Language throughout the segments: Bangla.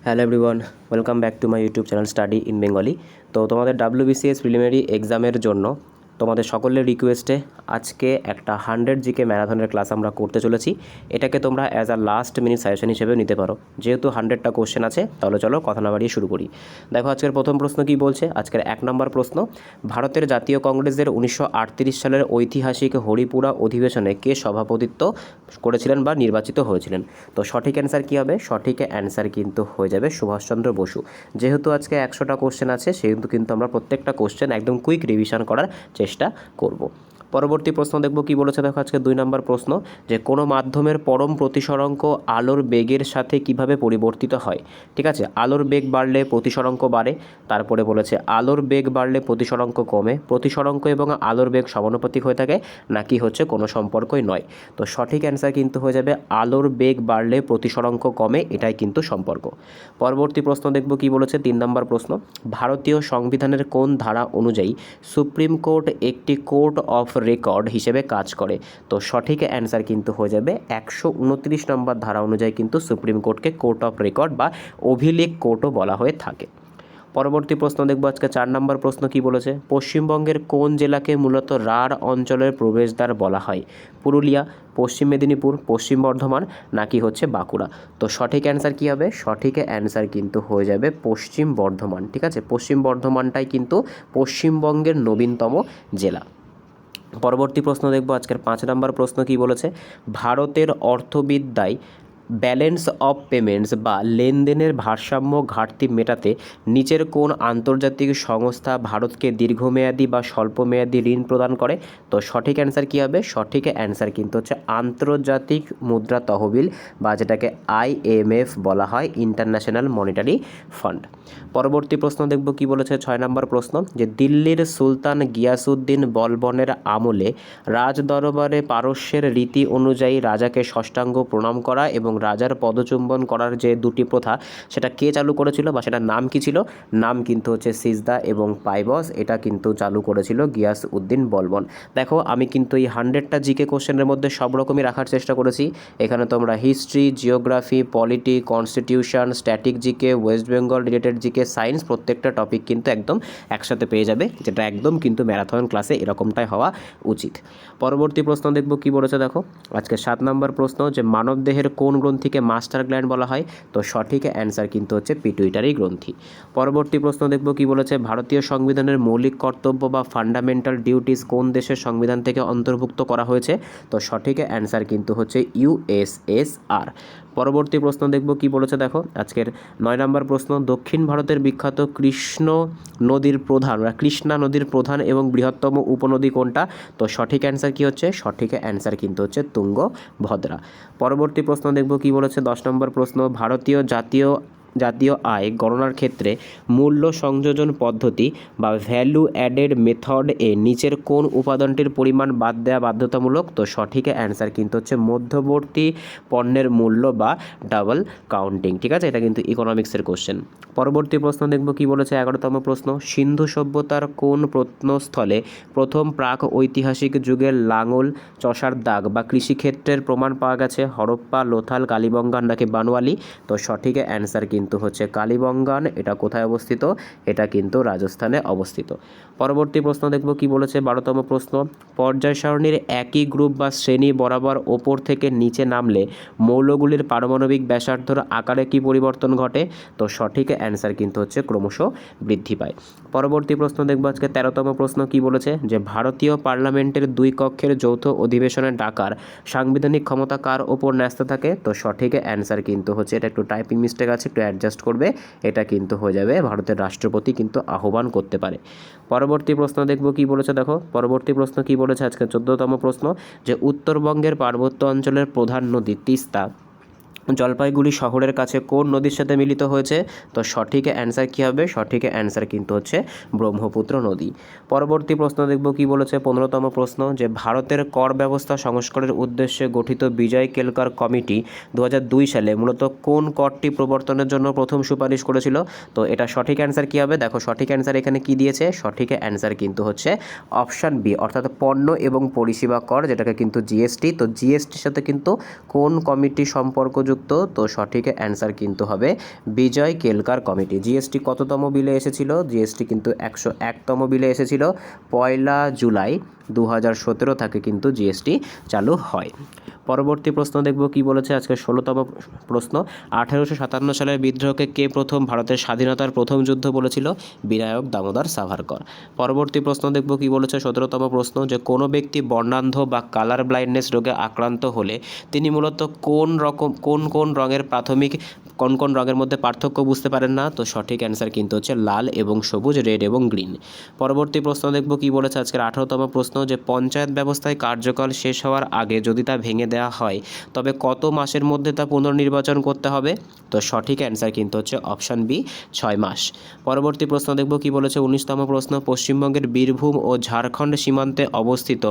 Hello everyone, welcome back to my YouTube channel study in Bengali. তো তোমাদের WBCS প্রিলিমিনারি এক্সামের জন্য তোমাদের সকলের রিকোয়েস্টে আজকে একটা 100 জিকে ম্যারাথনের ক্লাস আমরা করতে চলেছি। এটাকে তোমরা as a last minute suggestion হিসেবে নিতে পারো। যেহেতু 100টা কোশ্চেন আছে, তাহলে চলো কথা না বাড়িয়ে শুরু করি। দেখো আজকের প্রথম প্রশ্ন কি বলছে। আজকের 1 নম্বর প্রশ্ন, ভারতের জাতীয় কংগ্রেসের 1938 সালের ঐতিহাসিক হরিপুরা অধিবেশনে কে সভাপতিত্ব করেছিলেন বা নির্বাচিত হয়েছিলেন? তো সঠিক অ্যান্সার কী হবে? সঠিক অ্যান্সার কিন্তু হয়ে যাবে সুভাষচন্দ্র বসু। যেহেতু আজকে 100টা কোশ্চেন আছে, সেহেতু কিন্তু আমরা প্রত্যেকটা কোশ্চেন একদম কুইক রিভিশন করার চেষ্টা করব। পরবর্তী প্রশ্ন দেখব কি বলেছে। দেখো আজকে 2 নম্বর প্রশ্ন, যে কোনো মাধ্যমের পরম প্রতিসরাঙ্ক আলোর বেগের সাথে কিভাবে পরিবর্তিত হয়। ঠিক আছে, আলোর বেগ বাড়লে প্রতিসরাঙ্ক বাড়ে। তারপরে বলেছে আলোর বেগ বাড়লে প্রতিসরাঙ্ক কমে। প্রতিসরাঙ্ক এবং আলোর বেগ সমানুপাতিক হয়ে থাকে নাকি হচ্ছে কোনো সম্পর্কই নয়। তো সঠিক অ্যান্সার কিন্তু হয়ে যাবে আলোর বেগ বাড়লে প্রতিসরাঙ্ক কমে, এটাই কিন্তু সম্পর্ক। পরবর্তী প্রশ্ন দেখব কি বলেছে। 3 নম্বর প্রশ্ন, ভারতীয় সংবিধানের কোন ধারা অনুযায়ী সুপ্রিম কোর্ট একটি কোর্ট অফ রেকর্ড হিসেবে কাজ করে? তো সঠিক অ্যান্সার কিন্তু হয়ে যাবে 129 নম্বর ধারা অনুযায়ী কিন্তু সুপ্রিম কোর্টকে কোর্ট অফ রেকর্ড বা অভিলেখ কোর্টও বলা হয়ে থাকে। পরবর্তী প্রশ্ন দেখব আজকে 4 নম্বর প্রশ্ন কি বলেছে। পশ্চিমবঙ্গের কোন জেলাকে মূলত রাঢ় অঞ্চলের প্রবেশদ্বার বলা হয়? পুরুলিয়া, পশ্চিম মেদিনীপুর, পশ্চিম বর্ধমান নাকি হচ্ছে বাঁকুড়া? তো সঠিক অ্যান্সার কী হবে? সঠিক অ্যান্সার কিন্তু হয়ে যাবে পশ্চিম বর্ধমান। ঠিক আছে, পশ্চিম বর্ধমানটাই কিন্তু পশ্চিমবঙ্গের নবীনতম জেলা। পরবর্তী প্রশ্ন দেখব আজকের 5 নম্বর প্রশ্ন কি বলেছে। ভারতের অর্থবিদ্যায় ব্যালেন্স অফ পেমেন্টস বা লেনদেনের ভারসাম্য ঘাটতি মেটাতে নিচের কোন আন্তর্জাতিক সংস্থা ভারতকে দীর্ঘমেয়াদী বা স্বল্পমেয়াদী ঋণ প্রদান করে? তো সঠিক অ্যান্সার কী হবে? সঠিক অ্যান্সার কিন্তু হচ্ছে আন্তর্জাতিক মুদ্রা তহবিল বা যেটাকে IMF বলা হয়, ইন্টারন্যাশনাল মনিটারি ফান্ড। পরবর্তী প্রশ্ন দেখব কি বলেছে। 6 নম্বর প্রশ্ন, যে দিল্লির সুলতান গিয়াসউদ্দিন বলবনের আমলে রাজ দরবারে পারস্যের রীতি অনুযায়ী রাজাকে ষষ্ঠাঙ্গ প্রণাম করা এবং রাজার পদচুম্বন করার যে দুটি প্রথা, সেটা কে চালু করেছিল বা সেটার নাম কি ছিল? নাম কিন্তু হচ্ছে সিজদা এবং পাইবস। এটা কিন্তু চালু করেছিল গিয়াসউদ্দিন বলবন। দেখো আমি কিন্তু এই 100টা জিকে কোশ্চেনের মধ্যে সব রকমই রাখার চেষ্টা করেছি। এখানে তোমরা history, geography, polity, constitution, static GK, West Bengal related GK, science, প্রত্যেকটা টপিক কিন্তু একদম একসাথে পেয়ে যাবে, যেটা একদম কিন্তু ম্যারাথন ক্লাসে এরকমটাই হওয়া উচিত। পরবর্তী প্রশ্ন দেখব কি বলেছে। দেখো আজকে 7 নম্বর প্রশ্ন, যে মানবদেহের কোন গ্রন্থিকে মাস্টার গ্ল্যান্ড বলা হয়? তো সঠিক অ্যান্সার কিন্তু হচ্ছে পিটুইটারি গ্রন্থি। পরবর্তী প্রশ্ন দেখব কি বলেছে। ভারতীয় সংবিধানের মৌলিক কর্তব্য বা ফান্ডামেন্টাল ডিউটিস কোন দেশের সংবিধান থেকে অন্তর্ভুক্ত করা হয়েছে? তো সঠিক অ্যান্সার কিন্তু হচ্ছে USSR। পরবর্তী প্রশ্ন দেখব কি বলেছে। দেখো আজকের 9 নম্বর প্রশ্ন, দক্ষিণ ভারতের বিখ্যাত কৃষ্ণা নদীর প্রধান এবং বৃহত্তম উপনদী কোনটা? তো সঠিক অ্যান্সার কি হচ্ছে? সঠিক অ্যান্সার কিন্তু হচ্ছে তুঙ্গভদ্রা। পরবর্তী প্রশ্ন দেখব কি বলেছে। 10 নম্বর প্রশ্ন, ভারতীয় জাতীয় আয় গণনার ক্ষেত্রে মূল্য সংযোজন পদ্ধতি বা ভ্যালু অ্যাডেড মেথড এ নিচের কোন উপাদানটির পরিমাণ বাদ দেওয়া বাধ্যতামূলক? তো সঠিক অ্যান্সার কিন্তু হচ্ছে মধ্যবর্তী পণ্যের মূল্য বা ডাবল কাউন্টিং। ঠিক আছে, এটা কিন্তু ইকোনমিক্সের কোশ্চেন। পরবর্তী প্রশ্ন দেখব কি বলেছে। 11তম প্রশ্ন, সিন্ধু সভ্যতার কোন প্রত্নস্থলে প্রথম প্রাক ঐতিহাসিক যুগের লাঙল চষার দাগ বা কৃষিক্ষেত্রের প্রমাণ পাওয়া গেছে? হরপ্পা, লোথাল, কালীবঙ্গান নাকি বানওয়ালি? তো সঠিক অ্যান্সার কিন্তু হচ্ছে কালীবঙ্গান। এটা কোথায় অবস্থিত? এটা কিন্তু রাজস্থানে অবস্থিত। পরবর্তী প্রশ্ন দেখব কি বলেছে। 12তম প্রশ্ন, পর্যায় সারণীর একই গ্রুপ বা শ্রেণী বরাবর ওপর থেকে নিচে নামলে মৌলগুলির পারমাণবিক ব্যাসার্ধর আকারে কি পরিবর্তন ঘটে? তো সঠিক অ্যান্সার কিন্তু হচ্ছে ক্রমশ বৃদ্ধি পায়। পরবর্তী প্রশ্ন দেখব আজকে 13তম প্রশ্ন কি বলেছে, যে ভারতীয় পার্লামেন্টের 2 কক্ষের যৌথ অধিবেশনে ডাকার সাংবিধানিক ক্ষমতা কার ওপর ন্যস্ত থাকে? তো সঠিক অ্যান্সার কিন্তু হচ্ছে, এটা একটু টাইপিং মিস্টেক আছে, একটু অ্যাডজাস্ট করবে, এটা কিন্তু হয়ে যাবে ভারতের রাষ্ট্রপতি কিন্তু আহ্বান করতে পারে। পরবর্তী প্রশ্ন দেখব কি বলেছে। দেখো পরবর্তী প্রশ্ন কি বলেছে আজকে 14তম প্রশ্ন, যে উত্তরবঙ্গের পার্বত্য অঞ্চলের প্রধান নদী তিস্তা জলপাইগুড়ি শহরের কাছে কোন নদীর সাথে মিলিত হয়েছে? তো সঠিক অ্যান্সার কী হবে? সঠিক অ্যান্সার কিন্তু হচ্ছে ব্রহ্মপুত্র নদী। পরবর্তী প্রশ্ন দেখব কি বলেছে। 15তম প্রশ্ন, যে ভারতের কর ব্যবস্থা সংস্কারের উদ্দেশ্যে গঠিত বিজয় কেলকার কমিটি 2002 সালে মূলত কোন করটি প্রবর্তনের জন্য প্রথম সুপারিশ করেছিল? তো এটা সঠিক অ্যান্সার কী হবে? দেখো সঠিক অ্যান্সার এখানে কি দিয়েছে। সঠিক অ্যান্সার কিন্তু হচ্ছে অপশান বি, অর্থাৎ পণ্য এবং পরিষেবা কর, যেটাকে কিন্তু GST। তো GSTর সাথে কিন্তু কোন কমিটি সম্পর্কযুক্ত যুক্ত? তো সঠিক অ্যান্সার কিন্তু হবে বিজয় কেলকার কমিটি। জিএসটি কততম বিলে এসেছিল? জিএসটি কিন্তু 101তম বিলে এসেছিল। 1 জুলাই 2017 থেকে কিন্তু জিএসটি চালু হয়। পরবর্তী প্রশ্ন দেখব কি বলেছে আজকে 16তম প্রশ্ন। 1857 সালের বিদ্রোহকে কে প্রথম ভারতের স্বাধীনতার প্রথম যুদ্ধ বলেছিল? বিনায়ক দামোদর সাভারকর। পরবর্তী প্রশ্ন দেখব কি বলেছে 17তম প্রশ্ন, যে কোনো ব্যক্তি বর্ণান্ধ বা কালার ব্লাইন্ডনেস রোগে আক্রান্ত হলে তিনি মূলত কোন রঙের মধ্যে পার্থক্য বুঝতে পারেন না? তো সঠিক অ্যান্সার কিন্তু হচ্ছে লাল এবং সবুজ, রেড এবং গ্রিন। পরবর্তী প্রশ্ন দেখব কি বলেছে আজকের 18তম প্রশ্ন, যে পঞ্চায়েত ব্যবস্থায় কার্যকাল শেষ হওয়ার আগে যদি তা ভেঙে দেওয়া হয় তবে কত মাসের মধ্যে তা পুনর্নির্বাচন করতে হবে? তো সঠিক অ্যান্সার কিন্তু হচ্ছে অপশান বি, 6 মাস। পরবর্তী প্রশ্ন দেখব কি বলেছে 19তম প্রশ্ন, পশ্চিমবঙ্গের বীরভূম ও ঝাড়খণ্ড সীমান্তে অবস্থিত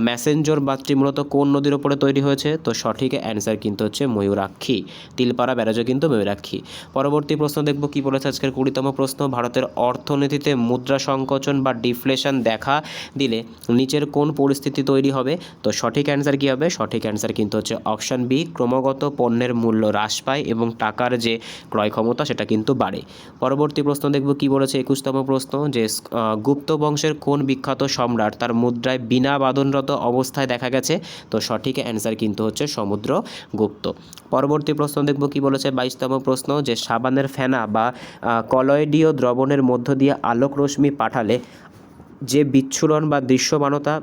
ম্যাসেঞ্জর বাঁধটি মূলত কোন নদীর ওপরে তৈরি হয়েছে? তো সঠিক অ্যান্সার কিন্তু হচ্ছে ময়ূরাক্ষী। তিলপাড়া ব্যারাজও কিন্তু ময়ূরাক্ষী। পরবর্তী প্রশ্ন দেখব কি বলেছে আজকের 20তম প্রশ্ন, ভারতের অর্থনীতিতে মুদ্রা সংকোচন বা ডিফ্লেশন দেখা দিলে নিচের কোন পরিস্থিতি তৈরি হবে? তো সঠিক অ্যান্সার কী হবে? সঠিক অ্যান্সার কিন্তু হচ্ছে অপশান বি, ক্রমাগত পণ্যের মূল্য হ্রাস পায় এবং টাকার যে ক্রয় ক্ষমতা সেটা কিন্তু বাড়ে। পরবর্তী প্রশ্ন দেখব কি বলেছে 21তম প্রশ্ন, যে গুপ্ত বংশের কোন বিখ্যাত সম্রাট তার মুদ্রায় বিনা বাঁধনরত অবস্থায় দেখা গেছে? তো সঠিক অ্যান্সার কিন্তু হচ্ছে সমুদ্রগুপ্ত। পরবর্তী প্রশ্ন দেখব কি বলেছে 22তম প্রশ্ন, যে সাবানের ফেনা বা কলয়েডীয় দ্রবণের মধ্য দিয়ে আলোক রশ্মি পাঠালে যে বিচ্ছুরণ বা দৃশ্যমানতা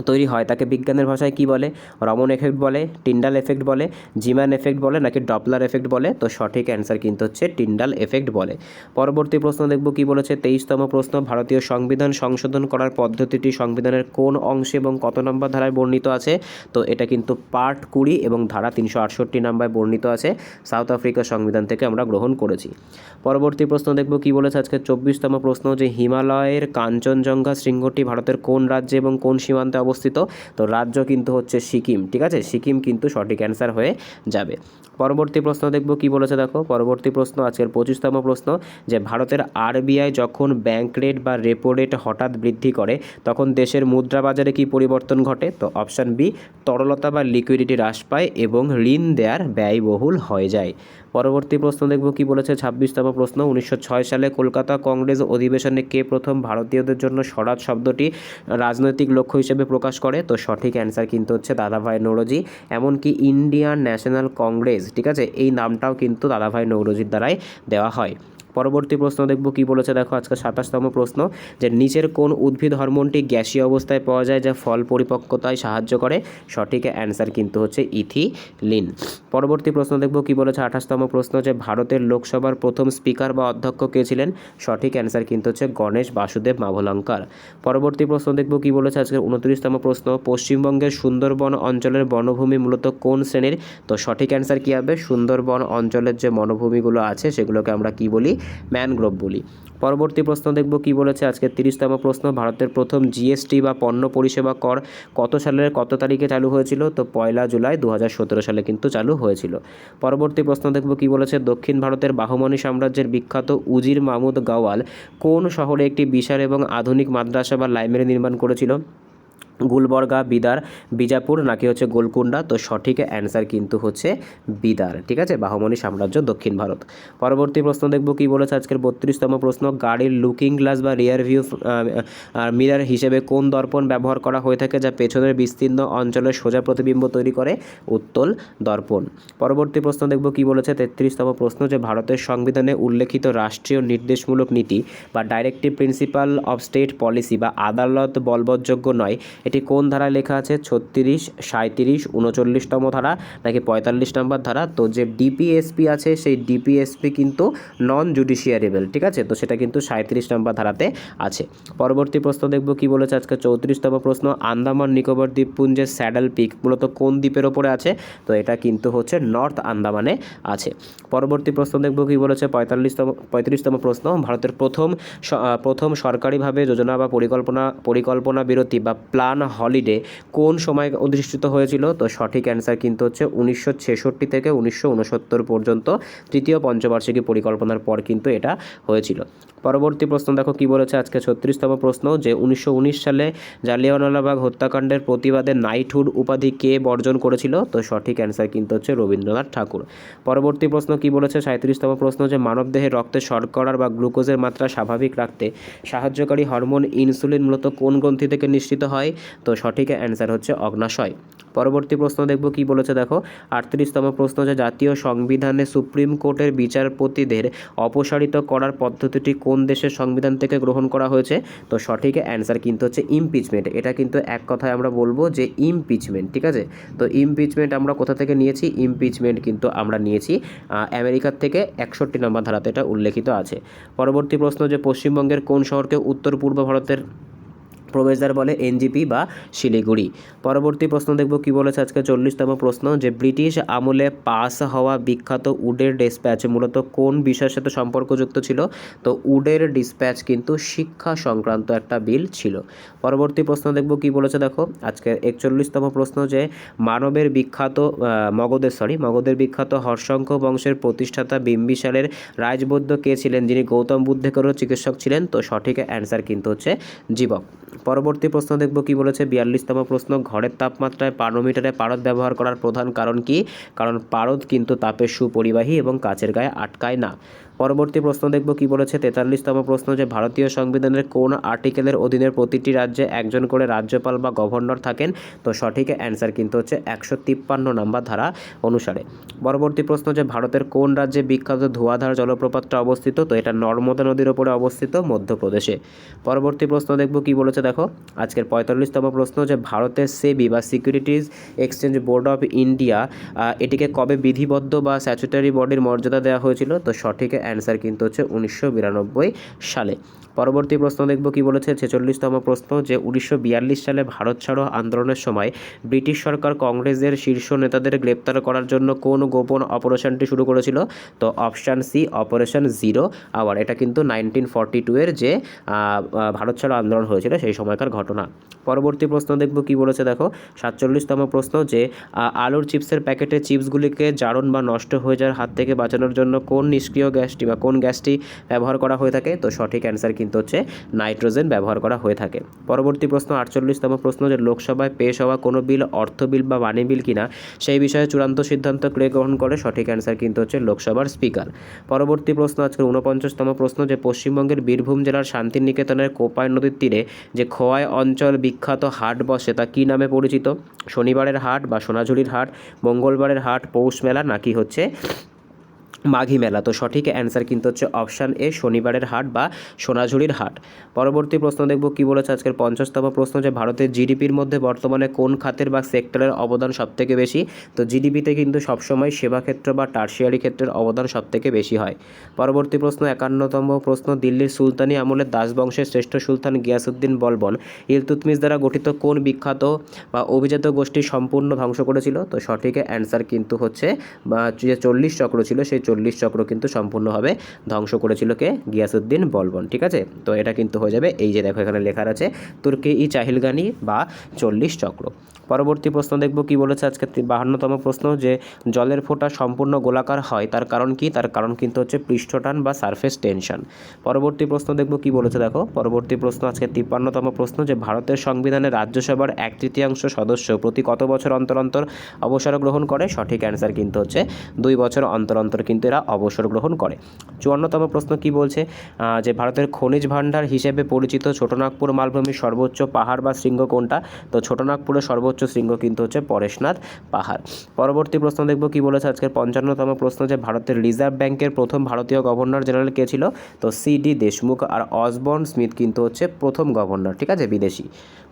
তৈরি হয় তাকে বিজ্ঞানের ভাষায় কি বলে? রমন এফেক্ট বলে, টিন্ডাল এফেক্ট বলে, জিম্যান এফেক্ট বলে, নাকি ডপলার এফেক্ট বলে? তো সঠিক অ্যান্সার কিন্তু হচ্ছে টিন্ডাল এফেক্ট বলে। পরবর্তী প্রশ্ন দেখব কি বলেছে 23তম প্রশ্ন, ভারতীয় সংবিধান সংশোধন করার পদ্ধতিটি সংবিধানের কোন অংশে এবং কত নম্বর ধারায় বর্ণিত আছে? তো এটা কিন্তু পার্ট 20 এবং ধারা 368 নম্বরে বর্ণিত আছে। সাউথ আফ্রিকার সংবিধান থেকে আমরা গ্রহণ করেছি। পরবর্তী প্রশ্ন দেখব কি বলেছে আজকে 24তম প্রশ্ন, যে হিমালয়ের কাঞ্চনজঙ্ঘা শৃঙ্গটি ভারতের কোন রাজ্যে এবং কোন সীমান্তে অবস্থিত? তো রাজ্য কিন্তু হচ্ছে সিকিম। ঠিক আছে, সিকিম কিন্তু সঠিক অ্যান্সার হয়ে যাবে। পরবর্তী প্রশ্ন দেখব কি বলেছে, দেখো পরবর্তী প্রশ্ন আজকের 25তম প্রশ্ন, যে ভারতের আরবিআই যখন ব্যাংক রেট বা রেপো রেট হঠাৎ বৃদ্ধি করে তখন দেশের মুদ্রা বাজারে কি পরিবর্তন ঘটে? তো অপশান বি, তরলতা বা লিকুইডিটি হ্রাস পায় এবং ঋণ দেওয়ার ব্যয়বহুল হয়ে যায়। পরবর্তী প্রশ্ন দেখব কি বলেছে 26তম প্রশ্ন, 1906 সালে কলকাতা কংগ্রেস অধিবেশনে কে প্রথম ভারতীয়দের জন্য স্বরাজ শব্দটি রাজনৈতিক লক্ষ্য হিসেবে প্রকাশ করে? তো সঠিক অ্যান্সার কিন্তু হচ্ছে দাদাভাই নৌরোজি। এমনকি ইন্ডিয়ান ন্যাশনাল কংগ্রেস, ঠিক আছে, এই নামটাও কিন্তু দাদাভাই নৌরোজির দ্বারাই দেওয়া হয়। পরবর্তী প্রশ্ন দেখব কি বলেছে, দেখো আজকে 27তম প্রশ্ন, যে নিচের কোন উদ্ভিদ হরমোনটি গ্যাসীয় অবস্থায় পাওয়া যায় যা ফল পরিপক্কতায় সাহায্য করে? সঠিক অ্যান্সার কিন্তু হচ্ছে ইথিলিন। পরবর্তী প্রশ্ন দেখব কি বলেছে 28তম প্রশ্ন, যে ভারতের লোকসভার প্রথম স্পিকার বা অধ্যক্ষ কে ছিলেন? সঠিক অ্যান্সার কিন্তু হচ্ছে গণেশ বাসুদেব মাভলঙ্কার। পরবর্তী প্রশ্ন দেখব কি বলেছে আজকে 29তম প্রশ্ন, পশ্চিমবঙ্গের সুন্দরবন অঞ্চলের বনভূমি মূলত কোন শ্রেণীর? তো সঠিক অ্যান্সার কী হবে? সুন্দরবন অঞ্চলের যে বনভূমিগুলো আছে সেগুলোকে আমরা কি বলি? ম্যানগ্রোভ বলি। পরবর্তী প্রশ্ন দেখব কি বলেছে আজকে 30তম প্রশ্ন, ভারতের প্রথম জিএসটি বা পণ্য পরিষেবা কর কত সালের কত তারিখে চালু হয়েছিল? তো 1 জুলাই 2017 সালে কিন্তু চালু হয়েছিল। পরবর্তী প্রশ্ন দেখব কি বলেছে, দক্ষিণ ভারতের বাহমানি সাম্রাজ্যের বিখ্যাত উজির মাহমুদ গাওয়াল কোন শহরে একটি বিশাল এবং আধুনিক মাদ্রাসা বা লাইব্রেরি নির্মাণ করেছিল? গুলবর্গা, বিদার, বিজাপুর, নাকি হচ্ছে গোলকুন্ডা? তো সঠিক অ্যান্সার কিন্তু হচ্ছে বিদার। ঠিক আছে, বাহমনি সাম্রাজ্য, দক্ষিণ ভারত। পরবর্তী প্রশ্ন দেখব কি বলেছে আজকের 32তম প্রশ্ন, গাড়ির লুকিং গ্লাস বা রিয়ার ভিউ মিরার হিসেবে কোন দর্পণ ব্যবহার করা হয়ে থাকে যা পেছনের বিস্তীর্ণ অঞ্চলের সোজা প্রতিবিম্ব তৈরি করে? উত্তল দর্পণ। পরবর্তী প্রশ্ন দেখব কি বলেছে 33তম প্রশ্ন, যে ভারতের সংবিধানে উল্লেখিত রাষ্ট্রীয় নির্দেশমূলক নীতি বা directive principle of state policy বা আদালত বলবৎযোগ্য নয়, এটি কোন ধারায় লেখা আছে? 36, 37, 39তম ধারা, নাকি 45 নম্বর ধারা? তো যে ডিপিএসপি আছে সেই ডিপিএসপি কিন্তু নন জুডিশিয়ারেবল। ঠিক আছে, তো সেটা কিন্তু 37 নম্বর ধারাতে আছে। পরবর্তী প্রশ্ন দেখব কি বলেছে আজকে 34তম প্রশ্ন, আন্দামান নিকোবর দ্বীপপুঞ্জের স্যাডেল পিক মূলত কোন দ্বীপের ওপরে আছে? তো এটা কিন্তু হচ্ছে নর্থ আন্দামানে আছে। পরবর্তী প্রশ্ন দেখব কি বলেছে 35তম প্রশ্ন, ভারতের প্রথম সরকারিভাবে যোজনা বা পরিকল্পনা বিরতি বা প্ল্যান হলিডে কোন সময় অধিষ্ঠিত হয়েছিল? তো সঠিক অ্যান্সার কিন্তু হচ্ছে 1966 থেকে 1969 পর্যন্ত তৃতীয় পঞ্চবার্ষিকী পরিকল্পনার পর কিন্তু এটা হয়েছিল। পরবর্তী প্রশ্ন দেখো কি বলেছে আজকে 36তম প্রশ্ন, যে 1919 সালে জালিয়ানওয়ালাবাগ হত্যাকাণ্ডের প্রতিবাদে নাইটহুড উপাধি কে বর্জন করেছিল? তো সঠিক অ্যান্সার কিন্তু হচ্ছে রবীন্দ্রনাথ ঠাকুর। পরবর্তী প্রশ্ন কি বলেছে 37তম প্রশ্ন, যে মানবদেহে রক্তে শর্করার বা গ্লুকোজের মাত্রা স্বাভাবিক রাখতে সাহায্যকারী হরমোন ইনসুলিন মূলত কোন গ্রন্থি থেকে নিঃসৃত হয়? তো সঠিক অ্যান্সার হচ্ছে অগ্নাশয়। পরবর্তী প্রশ্ন দেখব কি বলেছে দেখো 38তম প্রশ্ন, যে জাতীয় সংবিধানে সুপ্রিম কোর্টের বিচারপতিদের অপসারিত করার পদ্ধতিটি কোন দেশের সংবিধান থেকে গ্রহণ করা হয়েছে? তো সঠিক অ্যান্সার কিন্তু হচ্ছে ইমপিচমেন্ট। এটা কিন্তু এক কথায় আমরা বলবো যে ইমপিচমেন্ট, ঠিক আছে। তো ইমপিচমেন্ট আমরা কোথা থেকে নিয়েছি? ইমপিচমেন্ট কিন্তু আমরা নিয়েছি আমেরিকার থেকে, 61 নম্বর ধারাতে এটা উল্লেখিত আছে। পরবর্তী প্রশ্ন, যে পশ্চিমবঙ্গের কোন শহরকে উত্তর পূর্ব ভারতের প্রবেশদ্বার বলে? এনজিপি বা শিলিগুড়ি। পরবর্তী প্রশ্ন দেখব কি বলেছে আজকে 40তম প্রশ্ন, যে ব্রিটিশ আমলে পাস হওয়া বিখ্যাত উডের ডিসপ্যাচ মূলত কোন বিষয়ের সাথে সম্পর্কযুক্ত ছিল? তো উডের ডিসপ্যাচ কিন্তু শিক্ষা সংক্রান্ত একটা বিল ছিল। পরবর্তী প্রশ্ন দেখব কি বলেছে দেখো আজকে 41তম প্রশ্ন, যে মানবের বিখ্যাত মগধের বিখ্যাত হর্ষঙ্ক বংশের প্রতিষ্ঠাতা বিম্বিসারের রাজবৈদ্য কে ছিলেন, যিনি গৌতম বুদ্ধেরও চিকিৎসক ছিলেন? তো সঠিক অ্যান্সার কিন্তু হচ্ছে জীবক। পরবর্তী প্রশ্ন দেখব কি বলেছে 42তম প্রশ্ন, ঘরের তাপমাত্রায় পারোমিটারে পারদ ব্যবহার করার প্রধান কারণ কি? কারণ পারদ কিন্তু তাপের সুপরিবাহী এবং কাচের গায়ে আটকায় না। পরবর্তী প্রশ্ন দেখব কি বলেছে 43তম প্রশ্ন, যে ভারতীয় সংবিধানের কোন আর্টিকেলের অধীনে প্রতিটি রাজ্যে একজন করে রাজ্যপাল বা গভর্নর থাকেন? তো সঠিক অ্যান্সার কিন্তু হচ্ছে 153 নম্বর ধারা অনুসারে। পরবর্তী প্রশ্ন, যে ভারতের কোন রাজ্যে বিখ্যাত ধোঁয়াধার জলপ্রপাতটা অবস্থিত? তো এটা নর্মদা নদীর ওপরে অবস্থিত, মধ্যপ্রদেশে। পরবর্তী প্রশ্ন দেখব কি বলেছে দেখো আজকের 45তম প্রশ্ন, যে ভারতের সেবি বা securities exchange board of India এটিকে কবে বিধিবদ্ধ বা স্ট্যাচুটরি বডির মর্যাদা দেওয়া হয়েছিল? তো সঠিক অ্যান্সার কিন্তু হচ্ছে 1992 সালে। পরবর্তী প্রশ্ন দেখব কি বলেছে 46তম প্রশ্ন, যে 1942 সালে ভারত ছাড়ো আন্দোলনের সময় ব্রিটিশ সরকার কংগ্রেসের শীর্ষ নেতাদের গ্রেপ্তার করার জন্য কোন গোপন অপারেশনটি শুরু করেছিল? তো option C, operation zero hour. এটা কিন্তু 1942 এর যে ভারত ছাড়ো আন্দোলন হয়েছিল সেই সময়কার ঘটনা। পরবর্তী প্রশ্ন দেখব কি বলেছে দেখো 47তম প্রশ্ন, যে আলুর চিপসের প্যাকেটে চিপসগুলিকে জারণ বা নষ্ট হয়ে যাওয়ার হাত থেকে বাঁচানোর জন্য কোন নিষ্ক্রিয় গ্যাসটি বা কোন গ্যাসটি ব্যবহার করা হয়ে থাকে? তো সঠিক অ্যান্সার কিন্তু হচ্ছে নাইট্রোজেন ব্যবহার করা হয়ে থাকে। পরবর্তী প্রশ্ন 48তম প্রশ্ন, যে লোকসভায় পেশ হওয়া কোনো বিল অর্থ বিল বা বাণী বিল কিনা সেই বিষয়ে চূড়ান্ত সিদ্ধান্ত কে গ্রহণ করে? সঠিক অ্যান্সার কিন্তু হচ্ছে লোকসভার স্পিকার। পরবর্তী প্রশ্ন আজকে 49তম প্রশ্ন, যে পশ্চিমবঙ্গের বীরভূম জেলার শান্তিনিকেতনের কোপাই নদীর তীরে যে খোয়াই অঞ্চল বিখ্যাত হাট বসে তা কী নামে পরিচিত? শনিবারের হাট বা সোনাঝুরির হাট, মঙ্গলবারের হাট, পৌষ মেলা, নাকি হচ্ছে মাঘী মেলা? তো সঠিক অ্যান্সার কিন্তু হচ্ছে অপশান এ, শনিবারের হাট বা সোনাঝুরির হাট। পরবর্তী প্রশ্ন দেখব কি বলেছে আজকের 50তম প্রশ্ন, যে ভারতের জিডিপির মধ্যে বর্তমানে কোন খাতের বা সেক্টরের অবদান সবথেকে বেশি? তো জিডিপিতে কিন্তু সবসময় সেবা ক্ষেত্র বা টার্সিয়ারি ক্ষেত্রের অবদান সবথেকে বেশি হয়। পরবর্তী প্রশ্ন 51তম প্রশ্ন, দিল্লির সুলতানি আমলের দাস বংশের শ্রেষ্ঠ সুলতান গিয়াসউদ্দিন বলবন ইলতুৎমিশ দ্বারা গঠিত কোন বিখ্যাত বা অভিজাত গোষ্ঠী সম্পূর্ণ ধ্বংস করেছিল? তো সঠিক অ্যান্সার কিন্তু হচ্ছে যে 40 চক্র ছিল সেই 40 চক্র কিন্তু সম্পূর্ণভাবে ধ্বংস করেছিল কে? গিয়াসউদ্দিন বলবন, ঠিক আছে। তো এটা কিন্তু হয়ে যাবে, এই যে দেখো এখানে লেখা আছে তুর্কি ই চাহিলগানি বা 40 চক্র। পরবর্তী প্রশ্ন দেখব কি বলেছে আজকে 52তম প্রশ্ন, যে জলের ফোঁটা সম্পূর্ণ গোলাকার হয় তার কারণ কি? তার কারণ কিন্তু হচ্ছে পৃষ্ঠটান বা সারফেস টেনশন। পরবর্তী প্রশ্ন দেখব কি বলেছে দেখো পরবর্তী প্রশ্ন আজকে 53তম প্রশ্ন, যে ভারতের সংবিধানে রাজ্যসভার 1/3 সদস্য প্রতি কত বছর অন্তর অন্তর অবসর গ্রহণ করে? সঠিক অ্যান্সার কিন্তু হচ্ছে 2 বছর অন্তর অন্তর কিন্তু এরা অবসর গ্রহণ করে। 54তম প্রশ্ন কি বলছে, যে ভারতের খনিজ ভাণ্ডার হিসেবে পরিচিত ছোটনাগপুর মালভূমির সর্বোচ্চ পাহাড় বা শৃঙ্গ কোনটা? তো ছোটনাগপুরের সর্বোচ্চ শৃঙ্গ কিন্তু হচ্ছে পরেশনাথ পাহাড়। পরবর্তী প্রশ্ন দেখব কি বলেছে আজকের 55তম প্রশ্ন, যে ভারতের রিজার্ভ ব্যাংকের প্রথম ভারতীয় গভর্নর জেনারেল কে ছিল? তো সিডি দেশমুখ, আর অসবর্ন স্মিথ কিন্তু হচ্ছে প্রথম গভর্নর, ঠিক আছে, বিদেশি।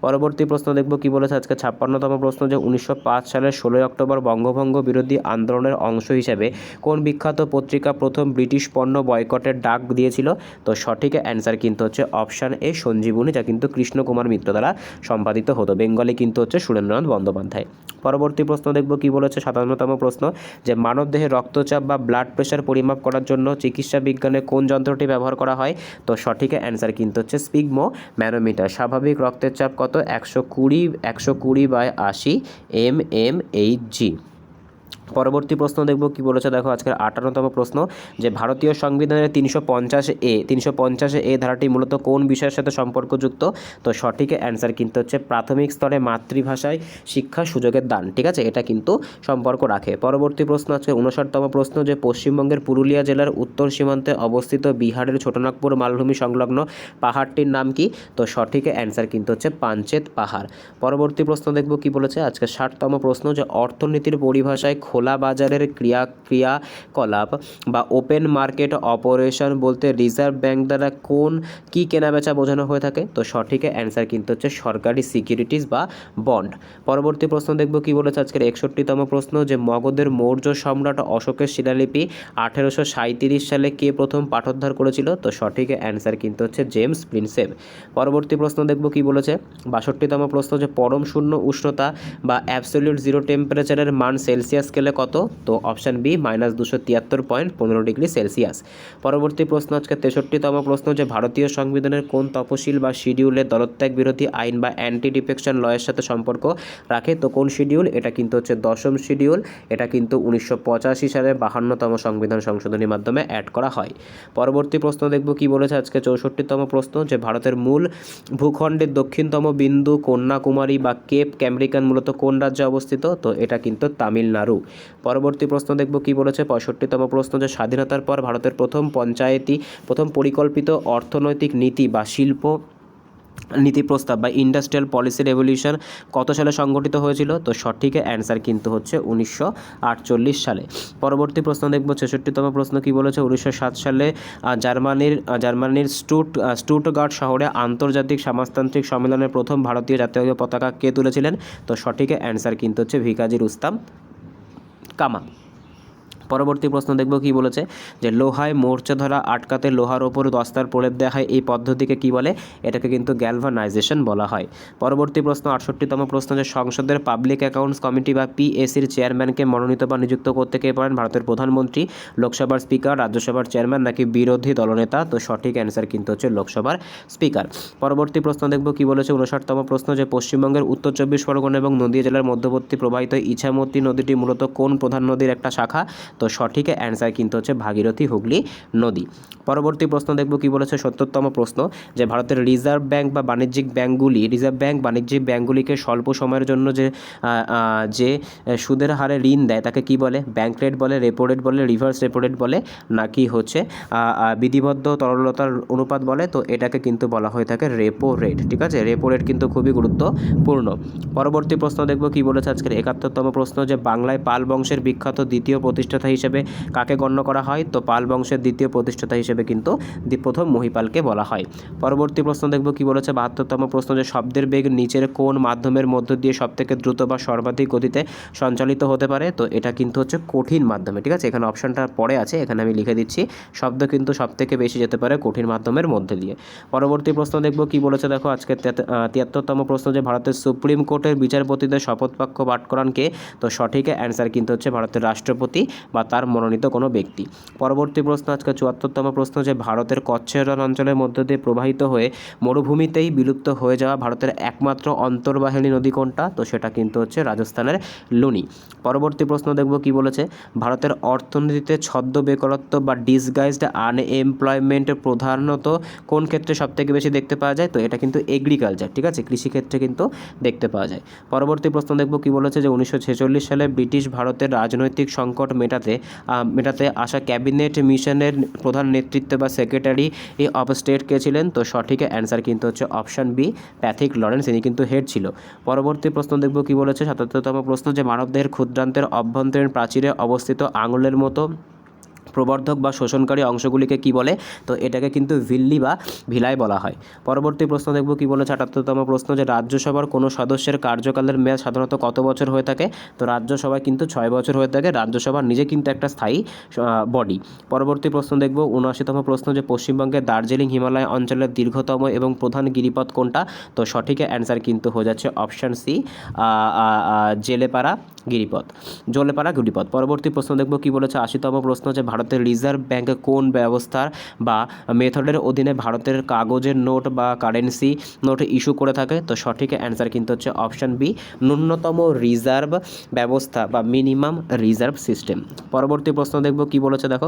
পরবর্তী প্রশ্ন দেখব কি বলেছে আজকে 56তম প্রশ্ন, যে 1905 সালের 16 অক্টোবর বঙ্গভঙ্গ বিরোধী আন্দোলনের অংশ হিসেবে কোন বিখ্যাত বিখ্যাত পত্রিকা প্রথম ব্রিটিশ পণ্য বয়কটের ডাক দিয়েছিল? তো সঠিক অ্যান্সার কিন্তু হচ্ছে অপশান এ সঞ্জীবনী, যা কিন্তু কৃষ্ণকুমার মিত্র দ্বারা সম্পাদিত হতো। বেঙ্গলি কিন্তু হচ্ছে সুরেন্দ্রনাথ বন্দ্যোপাধ্যায়। পরবর্তী প্রশ্ন দেখব কি বলেছে, 57তম প্রশ্ন, যে মানবদেহে রক্তচাপ বা ব্লাড প্রেশার পরিমাপ করার জন্য চিকিৎসা বিজ্ঞানে কোন যন্ত্রটি ব্যবহার করা হয়? তো সঠিক অ্যান্সার কিন্তু হচ্ছে স্পিগমো ম্যানোমিটার। স্বাভাবিক রক্তের চাপ কত? 120/80 mmHg। পরবর্তী প্রশ্ন দেখব কি বলেছে, দেখো আজকের 58তম প্রশ্ন, যে ভারতীয় সংবিধানের 350A ধারাটি মূলত কোন বিষয়ের সাথে সম্পর্কযুক্ত? তো সঠিক অ্যান্সার কিন্তু হচ্ছে প্রাথমিক স্তরে মাতৃভাষায় শিক্ষা সুযোগের দান। ঠিক আছে, এটা কিন্তু সম্পর্ক রাখে। পরবর্তী প্রশ্ন আছে 59তম প্রশ্ন, যে পশ্চিমবঙ্গের পুরুলিয়া জেলার উত্তর সীমান্তে অবস্থিত বিহারের ছোটনাগপুর মালভূমি সংলগ্ন পাহাড়টির নাম কি? তো সঠিক অ্যান্সার কিন্তু হচ্ছে পাঞ্চেত পাহাড়। পরবর্তী প্রশ্ন দেখব কি বলেছে, আজকে 60তম প্রশ্ন, যে অর্থনীতির পরিভাষায় খোলা বাজারের ক্রিয়াকলাপ বা ওপেন মার্কেট অপারেশন বলতে রিজার্ভ ব্যাংক দ্বারা কি কেনাবেচা বোঝানো হয়ে থাকে? তো সঠিক অ্যান্সার কিন্তু হচ্ছে সরকারি সিকিউরিটিজ বা বন্ড। পরবর্তী প্রশ্ন দেখব কি বলেছে, আজকের 61তম প্রশ্ন, যে মগধের মৌর্য সম্রাট অশোকের শিলালিপি 1837 সালে কে প্রথম পাঠোদ্ধার করেছিল? তো সঠিক অ্যান্সার কিন্তু হচ্ছে জেমস প্রিন্সেপ। পরবর্তী প্রশ্ন দেখব কি বলেছে, 62তম প্রশ্ন, যে পরম শূন্য উষ্ণতা বা অ্যাবসলিউট জিরো টেম্পারেচারের মান সেলসিয়াস স্কেলে কত? তো অপশান বি -273.15°C। পরবর্তী প্রশ্ন আজকে 63তম প্রশ্ন, যে ভারতীয় সংবিধানের কোন তফসিল বা শিডিউলে দলত্যাগ বিরোধী আইন বা অ্যান্টি ডিফেকশন লয়ের সাথে সম্পর্ক রাখে? তো কোন শিডিউল? এটা কিন্তু হচ্ছে 10ম শিডিউল। এটা কিন্তু 1985 সালে 52তম সংবিধান সংশোধনীর মাধ্যমে অ্যাড করা হয়। পরবর্তী প্রশ্ন দেখব কি বলেছে, আজকে 64তম প্রশ্ন, যে ভারতের মূল ভূখণ্ডের দক্ষিণতম বিন্দু কন্যাকুমারী বা কেপ ক্যামরিকান মূলত কোন রাজ্যে অবস্থিত? তো এটা কিন্তু তামিলনাড়ু। পরবর্তী প্রশ্ন দেখব কি বলেছে, 65তম প্রশ্ন, যে স্বাধীনতার পর ভারতের প্রথম পরিকল্পিত অর্থনৈতিক নীতি বা শিল্প নীতি প্রস্তাব বা ইন্ডাস্ট্রিয়াল পলিসি রেভলিউশন কত সালে সংগঠিত হয়েছিল? তো সঠিক অ্যান্সার কিন্তু হচ্ছে 1948 সালে। পরবর্তী প্রশ্ন দেখব 66তম প্রশ্ন কি বলেছে, 1907 সালে জার্মানির স্টুটগার্ট শহরে আন্তর্জাতিক সমাজতান্ত্রিক সম্মেলনের প্রথম ভারতীয় জাতীয় পতাকা কে তুলেছিলেন? তো সঠিক অ্যান্সার কিন্তু হচ্ছে ভিকাজি রুস্তাম কামা। পরবর্তী প্রশ্ন দেখব কি বলেছে, যে লোহায় মোর্চা ধরা আটকাতে লোহার ওপর দস্তার প্রলেপ দেওয়া হয়, এই পদ্ধতিকে কি বলে? এটাকে কিন্তু গ্যালভানাইজেশন বলা হয়। পরবর্তী প্রশ্ন 68তম প্রশ্ন, যে সংসদের পাবলিক অ্যাকাউন্টস কমিটি বা পিএসির চেয়ারম্যানকে মনোনীত বা নিযুক্ত করতে কে পারেন? ভারতের প্রধানমন্ত্রী, লোকসভার স্পিকার, রাজ্যসভার চেয়ারম্যান নাকি বিরোধী দলনেতা? তো সঠিক অ্যান্সার কিন্তু হচ্ছে লোকসভার স্পিকার। পরবর্তী প্রশ্ন দেখব কি বলেছে, 59তম প্রশ্ন, যে পশ্চিমবঙ্গের উত্তর 24 পরগনা এবং নদীয়া জেলার মধ্যবর্তী প্রবাহিত ইছামতি নদীটি মূলত কোন প্রধান নদীর একটা শাখা? তো সঠিক অ্যান্সার কিন্তু হচ্ছে ভাগীরথী হুগলি নদী। পরবর্তী প্রশ্ন দেখব কি বলেছে, 70তম প্রশ্ন, যে ভারতের রিজার্ভ ব্যাংক বাণিজ্যিক ব্যাংকগুলিকে স্বল্প সময়ের জন্য যে সুদের হারে ঋণ দেয় তাকে কি বলে? ব্যাংক রেট বলে, রেপো রেট বলে, রিভার্স রেপো রেট বলে, নাকি হচ্ছে বিধিবদ্ধ তরলতার অনুপাত বলে? তো এটাকে কিন্তু বলা হয়ে থাকে রেপো রেট। ঠিক আছে, রেপো রেট কিন্তু খুবই গুরুত্বপূর্ণ। পরবর্তী প্রশ্ন দেখব কি বলেছে, আজকের 71তম প্রশ্ন, যে বাংলায় পাল বংশের বিখ্যাত দ্বিতীয় প্রতিষ্ঠাতা হিসেবে কাকে গণ্য করা হয়? তো পাল বংশের দ্বিতীয় প্রতিষ্ঠাতা হিসেবে কিন্তু প্রথম মহিপালকে বলা হয়। পরবর্তী প্রশ্ন দেখব কি বলেছে, 72তম প্রশ্ন, যে শব্দের বেগ নিচের কোন মাধ্যমের মধ্য দিয়ে সবথেকে দ্রুত বা সর্বাধিক গতিতে সঞ্চালিত হতে পারে? তো এটা কিন্তু হচ্ছে কঠিন মাধ্যমে। ঠিক আছে, এখানে অপশানটা পরে আছে, এখানে আমি লিখে দিচ্ছি, শব্দ কিন্তু সবথেকে বেশি যেতে পারে কঠিন মাধ্যমের মধ্যে দিয়ে। পরবর্তী প্রশ্ন দেখব কি বলেছে, দেখো আজকে 73তম প্রশ্ন, যে ভারতের সুপ্রিম কোর্টের বিচারপতিদের শপথ বাক্য পাঠ করান কে? তো সঠিক অ্যান্সার কিন্তু হচ্ছে ভারতের রাষ্ট্রপতি বা তার মনোনীত কোনো ব্যক্তি। পরবর্তী প্রশ্ন আজকে 74তম প্রশ্ন, যে ভারতের কচ্ছ রণ অঞ্চলের মধ্য দিয়ে প্রবাহিত হয়ে মরুভূমিতেই বিলুপ্ত হয়ে যাওয়া ভারতের একমাত্র অন্তর্বাহিনী নদী কোনটা? তো সেটা কিন্তু হচ্ছে রাজস্থানের লুনি। পরবর্তী প্রশ্ন দেখব কি বলেছে, ভারতের অর্থনীতিতে ছদ্ম বেকারত্ব বা ডিসগাইজড আনএমপ্লয়মেন্ট প্রধানত কোন ক্ষেত্রে সবথেকে বেশি দেখতে পাওয়া যায়? তো এটা কিন্তু এগ্রিকালচার। ঠিক আছে, কৃষিক্ষেত্রে কিন্তু দেখতে পাওয়া যায়। পরবর্তী প্রশ্ন দেখব কি বলেছে, যে 1946 সালে ব্রিটিশ ভারতের রাজনৈতিক সংকট মেটাতে আসা ক্যাবিনেট মিশনের প্রধান নেতৃত্ব বা সেক্রেটারি অফ স্টেট কে ছিলেন? তো সঠিক অ্যান্সার কিন্তু হচ্ছে অপশান বি প্যাথিক লরেন্স, ইনি কিন্তু হেড ছিল। পরবর্তী প্রশ্ন দেখব কি বলেছে, 77তম প্রশ্ন, যে মানবদেহের ক্ষুদ্রান্তের অভ্যন্তরীণ প্রাচীরে অবস্থিত আঙুলের মতো প্রবর্ধক বা শোষণকারী অংশগুলিকে কি বলে? তো এটাকে কিন্তু ভিল্লি বা ভিলাই বলা হয়। পরবর্তী প্রশ্ন দেখব কি বলেছে 78তম প্রশ্ন, যে রাজ্যসভার কোনো সদস্যের কার্যকালের মেয়াদ সাধারণত কত বছর হয়ে থাকে? তো রাজ্যসভায় কিন্তু 6 বছর হয়ে থাকে। রাজ্যসভা নিজে কিন্তু একটা স্থায়ী বডি। পরবর্তী প্রশ্ন দেখব 79তম প্রশ্ন, যে পশ্চিমবঙ্গের দার্জিলিং হিমালয় অঞ্চলের দীর্ঘতম এবং প্রধান গিরিপথ কোনটা? তো সঠিক অ্যান্সার কিন্তু হয়ে যাচ্ছে অপশান সি, জলেপাড়া গিরিপথ। পরবর্তী প্রশ্ন দেখব কি বলেছে 80তম প্রশ্ন, যে ভারতের রিজার্ভ ব্যাঙ্ক কোন ব্যবস্থার বা মেথডের অধীনে ভারতের কাগজের নোট বা কারেন্সি নোট ইস্যু করে থাকে? তো সঠিক অ্যান্সার কিন্তু হচ্ছে অপশান বি, ন্যূনতম রিজার্ভ ব্যবস্থা বা মিনিমাম রিজার্ভ সিস্টেম। পরবর্তী প্রশ্ন দেখব কি বলেছে, দেখো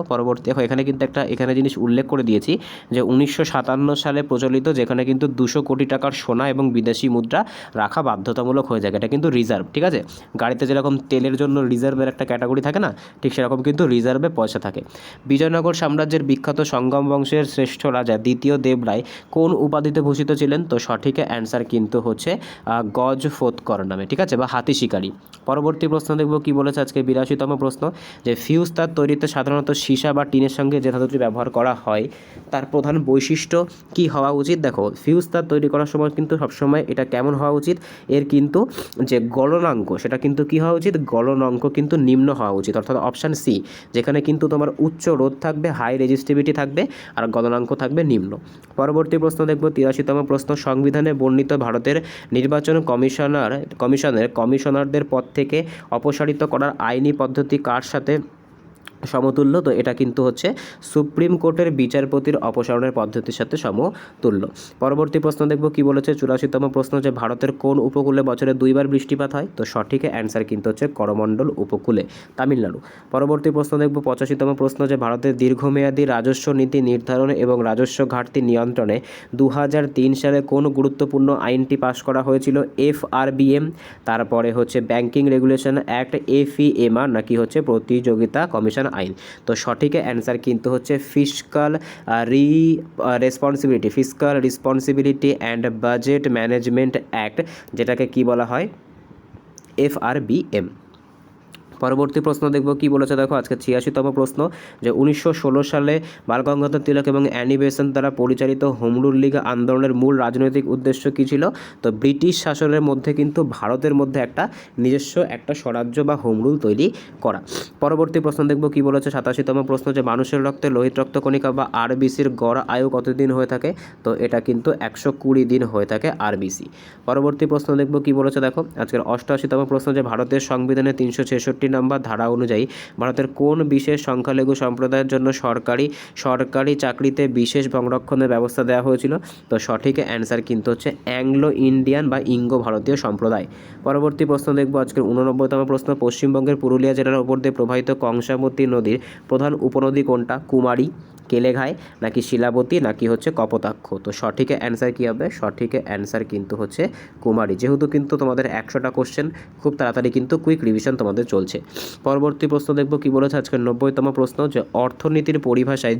এখানে কিন্তু এখানে জিনিস উল্লেখ করে দিয়েছি, যে 1957 সালে প্রচলিত, যেখানে কিন্তু 200 কোটি টাকার সোনা এবং বিদেশি মুদ্রা রাখা বাধ্যতামূলক হয়ে যায়। এটা কিন্তু রিজার্ভ, ঠিক আছে? গাড়িতে যেরকম তেলের জন্য রিজার্ভের একটা ক্যাটাগরি থাকে না, ঠিক সেরকম কিন্তু রিজার্ভে পয়সা থাকে। বিজয়নগর সাম্রাজ্যের বিখ্যাত সঙ্গম বংশের শ্রেষ্ঠ রাজা দ্বিতীয় দেবরায় কোন উপাধিতে ভূষিত ছিলেন? তো সঠিক অ্যান্সার কিন্তু হচ্ছে গজফোতকর নামে, ঠিক আছে, বা হাতি শিকারী। পরবর্তী প্রশ্ন দেখব কি বলেছে আজকে 82তম প্রশ্ন, যে ফিউজ তার তৈরিতে সাধারণত সীসা বা টিনের সঙ্গে যে ধাতুটি ব্যবহার করা হয় তার প্রধান বৈশিষ্ট্য কি হওয়া উচিত? দেখো, ফিউজ তার তৈরি করার সময় কিন্তু সবসময় এটা কেমন হওয়া উচিত? এর কিন্তু যে গলনাঙ্ক সেটা কিন্তু কি হওয়া উচিত? গলনাঙ্ক কিন্তু নিম্ন হওয়া উচিত, অর্থাৎ অপশান সি, যেখানে কিন্তু তোমার উচ্চ রোধ থাকবে, হাই রেজিস্টিভিটি থাকবে, আর গলনাঙ্ক থাকবে নিম্ন। পরবর্তী প্রশ্ন দেখব 83তম প্রশ্ন, সংবিধানে বর্ণিত ভারতের নির্বাচন কমিশনারদের পদ থেকে অপসারিত করার আইনি পদ্ধতি কার সাথে সমতুল্য? তো এটা কিন্তু হচ্ছে সুপ্রিম কোর্টের বিচারপতির অপসারণের পদ্ধতির সাথে সমতুল্য। পরবর্তী প্রশ্ন দেখব কি বলেছে 84তম প্রশ্ন, যে ভারতের কোন উপকূলে বছরে 2 বার বৃষ্টিপাত হয়? তো সঠিক অ্যান্সার কিন্তু হচ্ছে করমণ্ডল উপকূলে, তামিলনাড়ু। পরবর্তী প্রশ্ন দেখব 85তম প্রশ্ন, যে ভারতের দীর্ঘমেয়াদী রাজস্ব নীতি নির্ধারণ এবং রাজস্ব ঘাটতি নিয়ন্ত্রণে 2003 সালে কোন গুরুত্বপূর্ণ আইনটি পাশ করা হয়েছিল? FRBM, তারপরে হচ্ছে ব্যাংকিং রেগুলেশন অ্যাক্ট, FEMR, নাকি হচ্ছে প্রতিযোগিতা কমিশন আইন? তো সঠিক অ্যান্সার কিন্তু হচ্ছে fiscal responsibility and budget management act, যেটাকে কি বলা হয়? FRBM। পরবর্তী প্রশ্ন দেখব কি বলেছে, দেখো আজকে 86তম প্রশ্ন, যে 1916 সালে বালগঙ্গাধর তিলক এবং অ্যানি বেসেন্ট দ্বারা পরিচালিত হোম রুল লীগ আন্দোলনের মূল রাজনৈতিক উদ্দেশ্য কী ছিল? তো ব্রিটিশ শাসনের মধ্যে কিন্তু ভারতের মধ্যে একটা নিজস্ব একটা স্বরাজ্য বা হোম রুল তৈরি করা। পরবর্তী প্রশ্ন দেখব কি বলেছে 87তম প্রশ্ন, যে মানুষের রক্তে লোহিত রক্তকণিকা বা আরবিসির গড় আয়ু কতদিন হয়ে থাকে? তো এটা কিন্তু 120 দিন হয়ে থাকে আরবিসি। পরবর্তী প্রশ্ন দেখব কি বলেছে, দেখো আজকের 88তম প্রশ্ন, যে ভারতের সংবিধানের 366 নম্বর ধারা অনুযায়ী ভারতের কোন বিশেষ সংখ্যালঘু সম্প্রদায়ের জন্য সরকারি চাকরিতে বিশেষ সংরক্ষণের ব্যবস্থা দেওয়া হয়েছিল? তো সঠিক অ্যান্সার কিন্তু হচ্ছে অ্যাংলো ইন্ডিয়ান বা ইঙ্গো ভারতীয় সম্প্রদায়। পরবর্তী প্রশ্ন দেখব আজকের 89তম প্রশ্ন, পশ্চিমবঙ্গের পুরুলিয়া জেলার উপর দিয়ে প্রবাহিত কংসাবতী নদীর প্রধান উপনদী কোনটা? কুমারী, কেলেঘাই, নাকি শিলাবতী, নাকি হচ্ছে কপোতাক্ষ? তো সঠিক অ্যান্সার কী হবে? সঠিক অ্যান্সার কিন্তু হচ্ছে কুমারী। যেহেতু কিন্তু তোমাদের 100টা কোশ্চেন, খুব তাড়াতাড়ি কিন্তু কুইক রিভিশন তোমাদের চলছে। পরবর্তী প্রশ্ন দেখব কি বলেছে আজকের 90তম প্রশ্ন, যে অর্থনীতির পরিভাষায়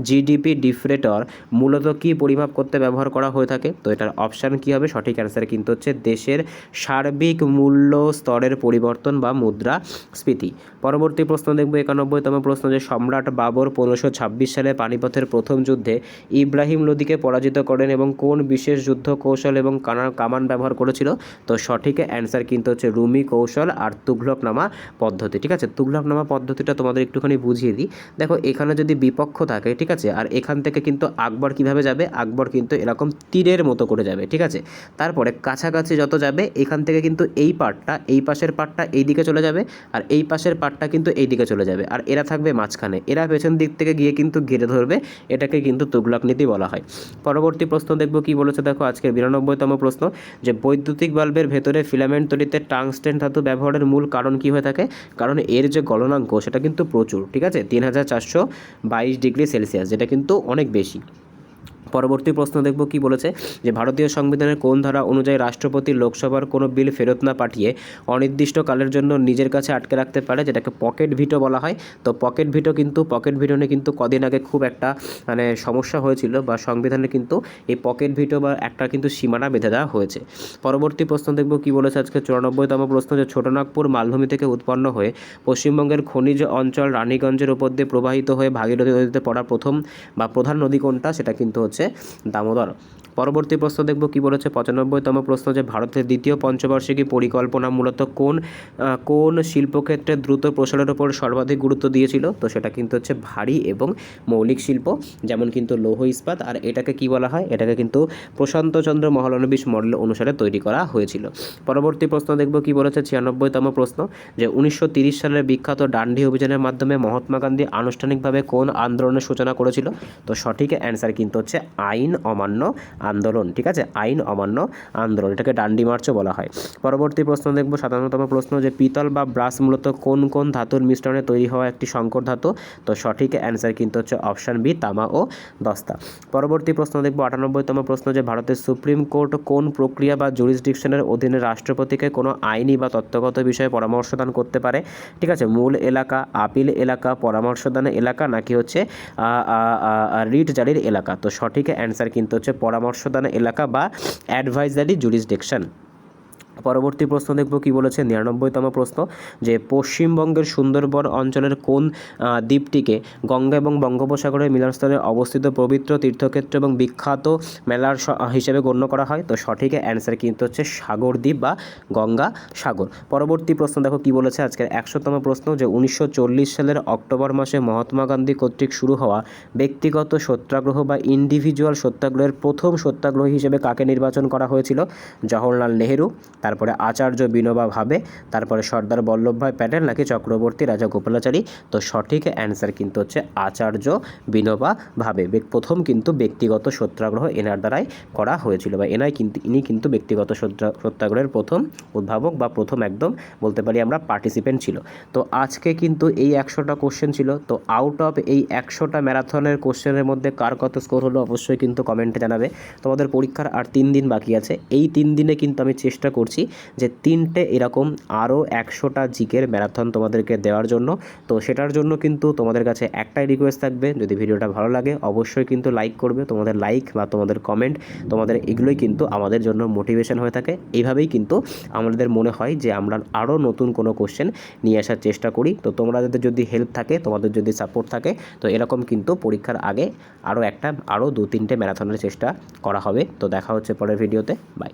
জিডিপি ডিফ্লেটর মূলত কি পরিমাপ করতে ব্যবহার করা হয়ে থাকে? তো এটার অপশান কি হবে? সঠিক অ্যান্সার কিন্তু হচ্ছে দেশের সার্বিক মূল্য স্তরের পরিবর্তন বা মুদ্রাস্ফীতি। পরবর্তী প্রশ্ন দেখব 91তম প্রশ্ন, যে সম্রাট বাবর 1526 সালে পানিপথের প্রথম যুদ্ধে ইব্রাহিম লোদিকে পরাজিত করেন এবং কোন বিশেষ যুদ্ধ কৌশল এবং কামান ব্যবহার করেছিল? তো সঠিক অ্যান্সার কিন্তু হচ্ছে রুমি কৌশল আর তুঘলকনামা পদ্ধতি, ঠিক আছে? তুঘলকনামা পদ্ধতিটা তোমাদের একটুখানি বুঝিয়ে দিই। দেখো, এখানে যদি বিপক্ষ থাকে, ঠিক আছে, আর এখান থেকে কিন্তু আকবর কিভাবে যাবে? আকবর কিন্তু এরকম তীরের মতো করে যাবে, ঠিক আছে? তারপরে কাছাকাছি যত যাবে, এখান থেকে কিন্তু এই পাশের পার্টটা এই দিকে চলে যাবে, আর এই পাশের পার্টটা কিন্তু এই দিকে চলে যাবে, আর এরা থাকবে মাঝখানে, এরা পেছন দিক থেকে গিয়ে কিন্তু ঘিরে ধরবে। এটাকে কিন্তু তুঘলক নীতি বলা হয়। পরবর্তী প্রশ্ন দেখব কি বলেছে, দেখো আজকের 92তম প্রশ্ন, যে বৈদ্যুতিক বাল্বের ভেতরে ফিলামেন্ট তৈরিতে টাংস্টেন ধাতু ব্যবহারের মূল কারণ কি হয়ে থাকে? কারণ এর যে গলনাঙ্ক সেটা কিন্তু প্রচুর, ঠিক আছে, 3422 ডিগ্রি সেলসিয়াস, যেটা কিন্তু অনেক বেশি। পরবর্তী প্রশ্ন দেখব কি বলেছে যে ভারতীয় সংবিধানের কোন ধারা অনুযায়ী রাষ্ট্রপতি লোকসভার কোনো বিল ফেরত না পাঠিয়ে অনির্দিষ্টকালের জন্য নিজের কাছে আটকে রাখতে পারে, যেটাকে পকেট ভিটো বলা হয়। তো পকেট ভিটো নিয়ে কিন্তু কদিন আগে খুব একটা মানে সমস্যা হয়েছিল, বা সংবিধানে কিন্তু এই পকেট ভিটো বা একটা কিন্তু সীমানা বেঁধে দেওয়া হয়েছে। পরবর্তী প্রশ্ন দেখব কি বলেছে আজকে 94তম প্রশ্ন, যে ছোটনাগপুর মালভূমি থেকে উৎপন্ন হয়ে পশ্চিমবঙ্গের খনিজ অঞ্চল রানীগঞ্জের উপর দিয়ে প্রবাহিত হয়ে ভাগীরথী নদীতে পড়া প্রথম বা প্রধান নদী কোনটা, সেটা কিন্তু হচ্ছে দামোদর। পরবর্তী প্রশ্ন দেখব কি বলেছে 95তম প্রশ্ন, যে ভারতের দ্বিতীয় পঞ্চবার্ষিকী পরিকল্পনা মূলত কোন শিল্পক্ষেত্রে দ্রুত প্রসারের উপর সর্বাধিক গুরুত্ব দিয়েছিল, তো সেটা কিন্তু হচ্ছে ভারী এবং মৌলিক শিল্প, যেমন কিন্তু লৌহ ইস্পাত। আর এটাকে কি বলা হয়, এটাকে কিন্তু প্রশান্তচন্দ্র মহলানবিশ মডেল অনুসারে তৈরি করা হয়েছিল। পরবর্তী প্রশ্ন দেখব কি বলেছে 96তম প্রশ্ন, যে 1930 সালের বিখ্যাত ডান্ডি অভিযানের মাধ্যমে মহাত্মা গান্ধী আনুষ্ঠানিকভাবে কোন আন্দোলনের সূচনা করেছিল, তো সঠিক অ্যান্সার কিন্তু হচ্ছে আইন অমান্য আন্দোলন। ঠিক আছে, আইন অমান্য আন্দোলন, এটাকে ডান্ডি মার্চও বলা হয়। পরবর্তী প্রশ্ন দেখব 57তম প্রশ্ন, যে পিতল বা ব্রাস মূলত কোন কোন ধাতুর মিশ্রণে তৈরি হওয়া একটি সংকর ধাতু, তো সঠিক অ্যান্সার কিন্তু হচ্ছে অপশান বি, তামা ও দস্তা। পরবর্তী প্রশ্ন দেখব 98তম প্রশ্ন, যে ভারতের সুপ্রিম কোর্ট কোন প্রক্রিয়া বা জুরিসডিকশনের অধীনে রাষ্ট্রপতিকে কোনো আইনি বা তত্ত্বগত বিষয়ে পরামর্শদান করতে পারে। ঠিক আছে, মূল এলাকা, আপিল এলাকা, পরামর্শদানের এলাকা, নাকি হচ্ছে রিট জারির এলাকা, তো সঠিক অ্যান্সার কিন্তু হচ্ছে পরামর্শদান এলাকা বা অ্যাডভাইজারি জুরিসডিকশন। পরবর্তী প্রশ্ন দেখব কি বলেছে 99তম প্রশ্ন, যে পশ্চিমবঙ্গের সুন্দরবন অঞ্চলের কোন দ্বীপটিকে গঙ্গা এবং বঙ্গোপসাগরের মিলনস্থলে অবস্থিত পবিত্র তীর্থক্ষেত্র এবং বিখ্যাত মেলার হিসেবে গণ্য করা হয়, তো সঠিক অ্যান্সার কিন্তু হচ্ছে সাগর দ্বীপ বা গঙ্গা সাগর। পরবর্তী প্রশ্ন দেখো কি বলেছে আজকের 100তম প্রশ্ন, যে 1940 সালের অক্টোবর মাসে মহাত্মা গান্ধী কর্তৃক শুরু হওয়া ব্যক্তিগত সত্যাগ্রহ বা ইন্ডিভিজুয়াল সত্যাগ্রহের প্রথম সত্যাগ্রহী হিসেবে কাকে নির্বাচন করা হয়েছিল, জওহরলাল নেহেরু, তারপরে আচার্য বিনোবা ভাবে, তারপরে সর্দার বল্লভভাই প্যাটেল, নাকি চক্রবর্তী রাজা গোপালাচারী, তো সঠিক অ্যান্সার কিন্তু হচ্ছে আচার্য বিনোবা ভাবে। প্রথম কিন্তু ব্যক্তিগত সত্যাগ্রহ এনার দ্বারাই করা হয়েছিল, বা ইনি কিন্তু ব্যক্তিগত সত্যাগ্রহের প্রথম উদ্ভাবক বা প্রথম একদম বলতে পারি আমরা পার্টিসিপেন্ট ছিল। তো আজকে কিন্তু এই 100টা কোশ্চেন ছিল। তো আউট অফ এই 100টা ম্যারাথনের কোশ্চেনের মধ্যে কার কত স্কোর হলো অবশ্যই কিন্তু কমেন্টে জানাবে। তোমাদের পরীক্ষার আর 3 দিন বাকি আছে। এই 3 দিনে কিন্তু আমি চেষ্টা করছি যে 3টে এরকম আরও 100টা জিকের ম্যারাথন তোমাদেরকে দেওয়ার জন্য। তো সেটার জন্য কিন্তু তোমাদের কাছে একটাই রিকোয়েস্ট থাকবে, যদি ভিডিওটা ভালো লাগে অবশ্যই কিন্তু লাইক করবে। তোমাদের লাইক বা তোমাদের কমেন্ট, তোমাদের এগুলোই কিন্তু আমাদের জন্য মোটিভেশন হয়ে থাকে। এইভাবেই কিন্তু আমাদের মনে হয় যে আমরা আরও নতুন কোনো কোশ্চেন নিয়ে আসার চেষ্টা করি। তো তোমাদের যদি হেল্প থাকে, তোমাদের যদি সাপোর্ট থাকে, তো এরকম কিন্তু পরীক্ষার আগে আরও 2-3টে ম্যারাথনের চেষ্টা করা হবে। তো দেখা হচ্ছে পরের ভিডিওতে, বাই।